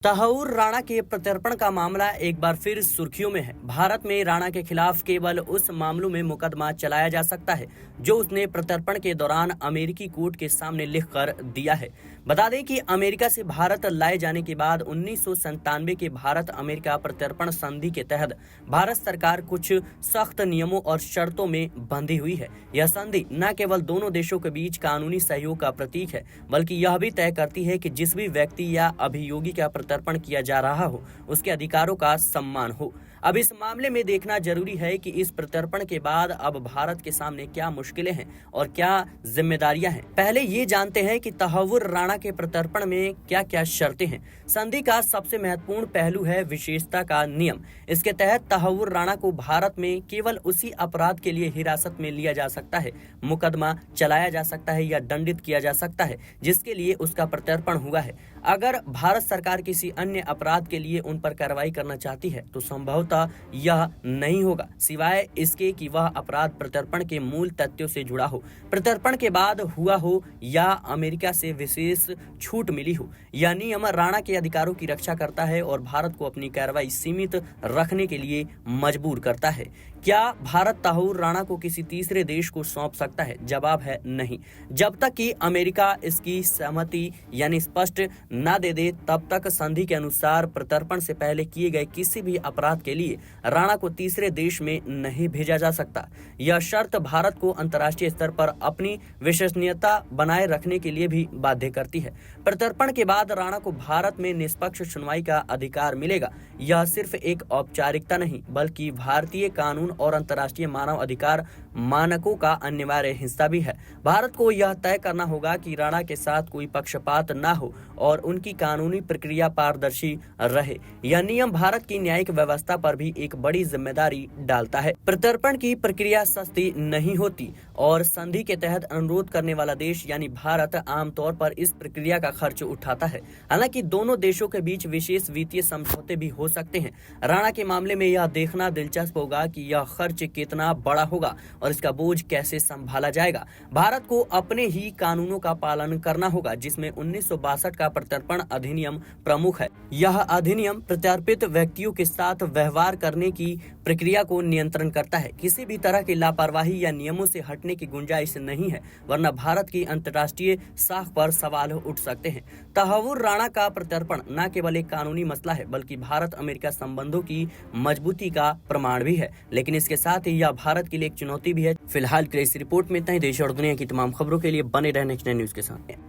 तहव्वुर राणा के प्रत्यर्पण का मामला एक बार फिर सुर्खियों में है। भारत में राणा के खिलाफ केवल उस मामलों में मुकदमा चलाया जा सकता है जो उसने प्रत्यर्पण के दौरान अमेरिकी कोर्ट के सामने लिखकर दिया है। बता दें कि अमेरिका से भारत लाए जाने के बाद 1997 के भारत अमेरिका प्रत्यर्पण संधि के तहत भारत सरकार कुछ सख्त नियमों और शर्तों में बंधी हुई है। यह संधि न केवल दोनों देशों के बीच कानूनी सहयोग का प्रतीक है, बल्कि यह भी तय करती है कि जिस भी व्यक्ति या अभियोगी का प्रत्यर्पण किया जा रहा हो उसके अधिकारों का सम्मान हो। अब इस मामले में देखना जरूरी है कि इस प्रत्यर्पण के बाद अब भारत के सामने क्या मुश्किलें हैं और क्या जिम्मेदारियां हैं। पहले ये जानते हैं कि तहव्वुर राणा के प्रत्यर्पण में क्या क्या शर्तें हैं। संधि का सबसे महत्वपूर्ण पहलू है विशेषता का नियम। इसके तहत तहव्वुर राणा को भारत में केवल उसी अपराध के लिए हिरासत में लिया जा सकता है, मुकदमा चलाया जा सकता है या दंडित किया जा सकता है जिसके लिए उसका प्रत्यर्पण हुआ है। अगर भारत सरकार किसी अन्य अपराध के लिए उन पर कार्रवाई करना चाहती है तो संभवतः यह नहीं होगा, सिवाय इसके कि वह अपराध प्रत्यर्पण के मूल तथ्यों से जुड़ा हो, प्रत्यर्पण के बाद हुआ हो या अमेरिका से विशेष छूट मिली हो। यह नियम राणा के अधिकारों की रक्षा करता है और भारत को अपनी कार्रवाई सीमित रखने के लिए मजबूर करता है। क्या भारत तहव्वुर राणा को किसी तीसरे देश को सौंप सकता है? जवाब है नहीं। जब तक कि अमेरिका इसकी सहमति यानी स्पष्ट न दे दे तब तक संधि के अनुसार प्रत्यर्पण से पहले किए गए किसी भी अपराध के लिए राणा को तीसरे देश में नहीं भेजा जा सकता। यह शर्त भारत को अंतर्राष्ट्रीय स्तर पर अपनी विश्वसनीयता बनाए रखने के लिए भी बाध्य करती है। प्रत्यर्पण के बाद राणा को भारत में निष्पक्ष सुनवाई का अधिकार मिलेगा। यह सिर्फ एक औपचारिकता नहीं बल्कि भारतीय कानून और अंतर्राष्ट्रीय मानव अधिकार मानकों का अनिवार्य हिस्सा भी है। भारत को यह तय करना होगा कि राणा के साथ कोई पक्षपात न हो और उनकी कानूनी प्रक्रिया पारदर्शी रहे। यह नियम भारत की न्यायिक व्यवस्था पर भी एक बड़ी जिम्मेदारी डालता है। प्रत्यर्पण की प्रक्रिया सस्ती नहीं होती और संधि के तहत अनुरोध करने वाला देश यानी भारत आमतौर पर इस प्रक्रिया का खर्च उठाता है। हालांकि दोनों देशों के बीच विशेष वित्तीय समझौते भी हो सकते हैं। राणा के मामले में यह देखना दिलचस्प होगा कि यह खर्च कितना बड़ा होगा और इसका बोझ कैसे संभाला जाएगा। भारत को अपने ही कानूनों का पालन करना होगा जिसमें 1962 का प्रत्यर्पण अधिनियम प्रमुख है। यह अधिनियम प्रत्यर्पित व्यक्तियों के साथ व्यवहार करने की प्रक्रिया को नियंत्रण करता है। किसी भी तरह की लापरवाही या नियमों से हटने की गुंजाइश नहीं है, वरना भारत की अंतर्राष्ट्रीय साख पर सवाल उठ सकते हैं। तहव्वुर राणा का प्रत्यर्पण न केवल एक कानूनी मसला है बल्कि भारत अमेरिका संबंधों की मजबूती का प्रमाण भी है, लेकिन इसके साथ ही यह भारत के लिए एक चुनौती भी है। फिलहाल के लिए इस रिपोर्ट में इतना ही। देश और दुनिया की तमाम खबरों के लिए बने रहने नेक्स्ट न्यूज के साथ।